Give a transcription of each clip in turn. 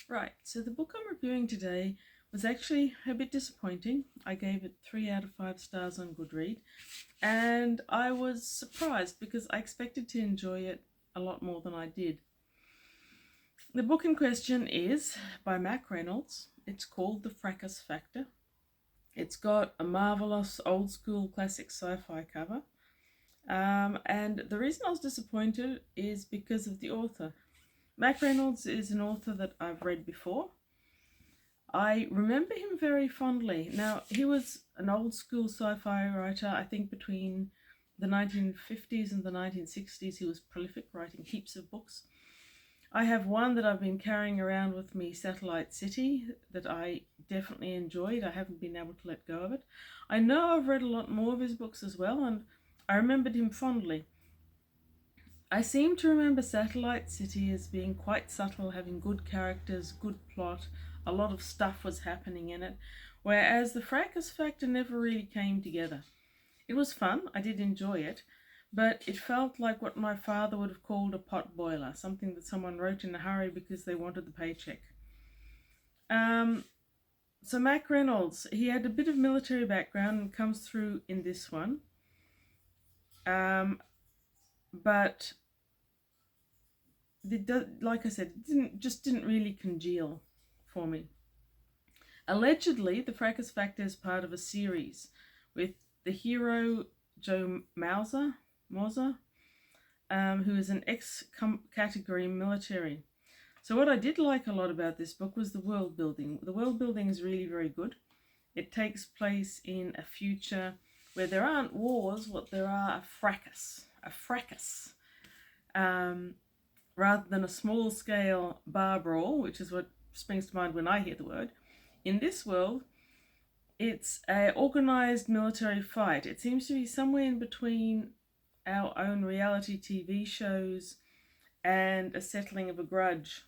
Right, so the book I'm reviewing today was actually a bit disappointing. I gave it 3 out of 5 stars on Goodread, and I was surprised because I expected to enjoy it a lot more than I did. The book in question is by Mack Reynolds. It's called The Fracas Factor. It's got a marvelous old school classic sci-fi cover. And the reason I was disappointed is because of the author. Mack Reynolds is an author that I've read before. I remember him very fondly. Now, he was an old school sci-fi writer, I think between the 1950s and the 1960s. He was prolific, writing heaps of books. I have one that I've been carrying around with me, Satellite City, that I definitely enjoyed. I haven't been able to let go of it. I know I've read a lot more of his books as well, and I remembered him fondly. I seem to remember Satellite City as being quite subtle, having good characters, good plot, a lot of stuff was happening in it, whereas the Fracas Factor never really came together. It was fun, I did enjoy it, but it felt like what my father would have called a pot boiler, something that someone wrote in a hurry because they wanted the paycheck. So Mack Reynolds, he had a bit of military background and comes through in this one. But like I said, it didn't really congeal for me. Allegedly, the Fracas Factor is part of a series with the hero Joe Mauser, who is an ex-category military. So what I did like a lot about this book was the world building. The world building is really very good. It takes place in a future where there aren't wars, what there are a fracas, rather than a small-scale bar brawl, which is what springs to mind when I hear the word. In this world, it's an organised military fight. It seems to be somewhere in between our own reality TV shows and a settling of a grudge.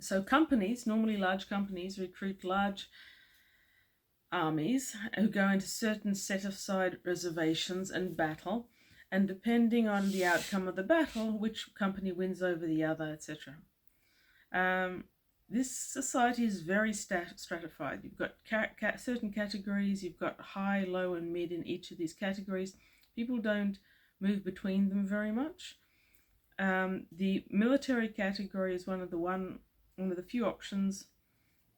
So companies, normally large companies, recruit large armies who go into certain set-aside reservations and battle, and depending on the outcome of the battle, which company wins over the other, etc. This society is very stratified. You've got certain categories, you've got high, low, and mid in each of these categories. People don't move between them very much. The military category is one of the few options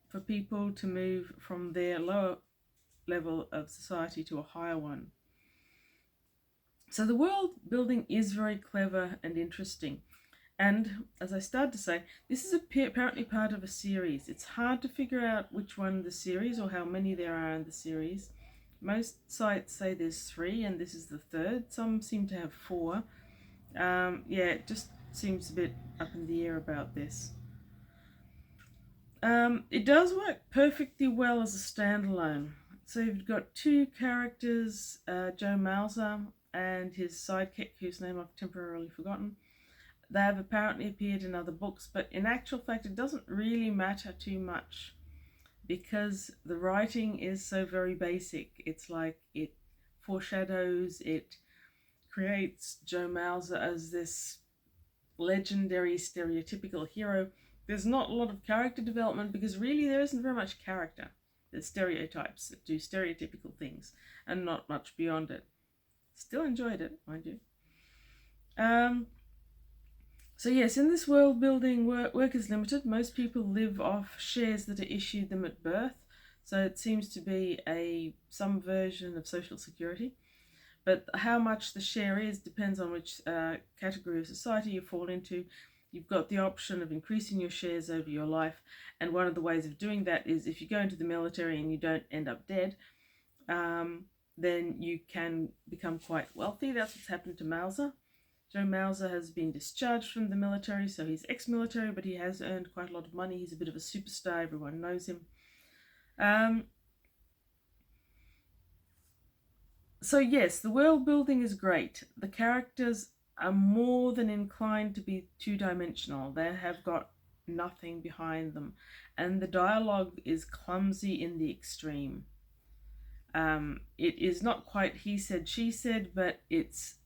for people to move from their lower level of society to a higher one. So the world building is very clever and interesting. And as I started to say, this is apparently part of a series. It's hard to figure out which one the series or how many there are in the series. Most sites say there's 3 and this is the 3rd. Some seem to have 4. It just seems a bit up in the air about this. It does work perfectly well as a standalone. So you've got 2 characters, Joe Mauser and his sidekick, whose name I've temporarily forgotten. They have apparently appeared in other books, but in actual fact it doesn't really matter too much because the writing is so very basic. It's like it foreshadows, it creates Joe Mauser as this legendary stereotypical hero. There's not a lot of character development because really there isn't very much character. There's stereotypes that do stereotypical things and not much beyond it. Still enjoyed it, mind you. So yes, in this world building, work is limited. Most people live off shares that are issued them at birth. So it seems to be some version of social security. But how much the share is depends on which category of society you fall into. You've got the option of increasing your shares over your life. And one of the ways of doing that is if you go into the military and you don't end up dead, then you can become quite wealthy. That's what's happened to Mauser. Joe Mauser has been discharged from the military, so he's ex-military, but he has earned quite a lot of money. He's a bit of a superstar, everyone knows him. So yes, the world building is great. The characters are more than inclined to be two-dimensional. They have got nothing behind them. And the dialogue is clumsy in the extreme. It is not quite he said, she said, but it's...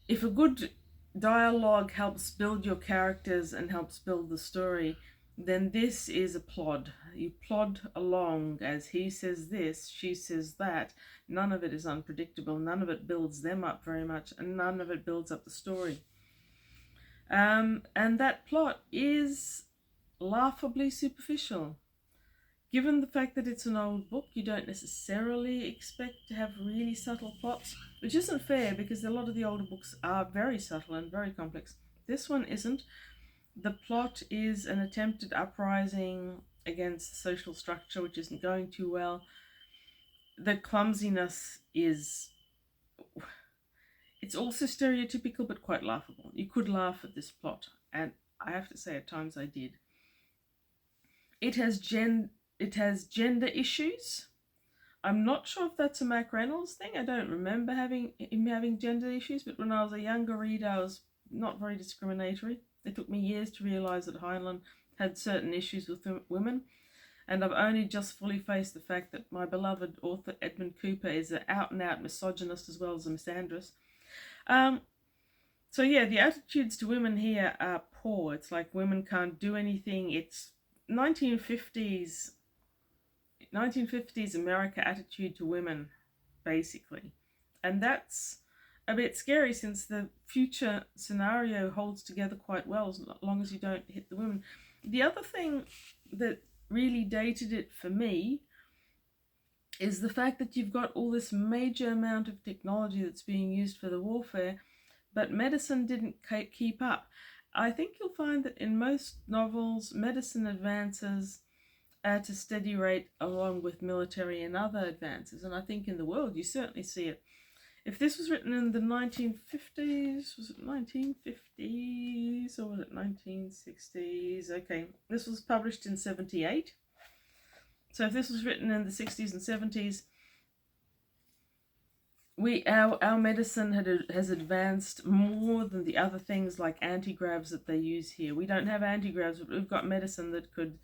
If a good dialogue helps build your characters and helps build the story, then this is a plod. You plod along as he says this, she says that. None of it is unpredictable. None of it builds them up very much, and none of it builds up the story. And that plot is laughably superficial. Given the fact that it's an old book, you don't necessarily expect to have really subtle plots, which isn't fair because a lot of the older books are very subtle and very complex. This one isn't. The plot is an attempted uprising against the social structure, which isn't going too well. The clumsiness is... it's also stereotypical but quite laughable. You could laugh at this plot, and I have to say at times I did. It has gender issues. I'm not sure if that's a Mack Reynolds thing. I don't remember him having gender issues, but when I was a younger reader, I was not very discriminatory. It took me years to realise that Heinlein had certain issues with women, and I've only just fully faced the fact that my beloved author Edmund Cooper is an out-and-out misogynist as well as a misandrist. So yeah, the attitudes to women here are poor. It's like women can't do anything. It's 1950s America attitude to women, basically. And that's a bit scary since the future scenario holds together quite well as long as you don't hit the women. The other thing that really dated it for me is the fact that you've got all this major amount of technology that's being used for the warfare, but medicine didn't keep up. I think you'll find that in most novels, medicine advances at a steady rate along with military and other advances, and I think in the world you certainly see it. If this was written in the 1950s, was it 1950s or was it 1960s? Okay, this was published in 78. So if this was written in the 60s and 70s, our medicine has advanced more than the other things like anti-gravs that they use here. We don't have anti-gravs, but we've got medicine that could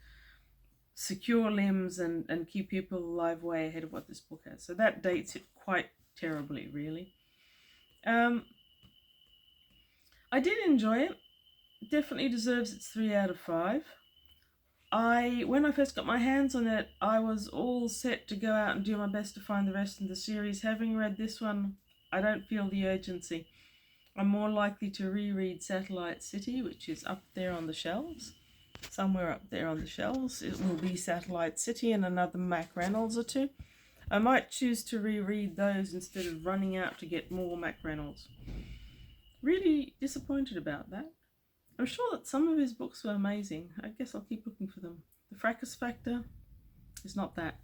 secure limbs and keep people alive way ahead of what this book has. So that dates it quite terribly, really. I did enjoy it. Definitely deserves its 3 out of 5. When I first got my hands on it, I was all set to go out and do my best to find the rest of the series. Having read this one, I don't feel the urgency. I'm more likely to reread Satellite City, which is up there on the shelves. Somewhere up there on the shelves. It will be Satellite City and another Mack Reynolds or two. I might choose to reread those instead of running out to get more Mack Reynolds. Really disappointed about that. I'm sure that some of his books were amazing. I guess I'll keep looking for them. The Fracas Factor is not that.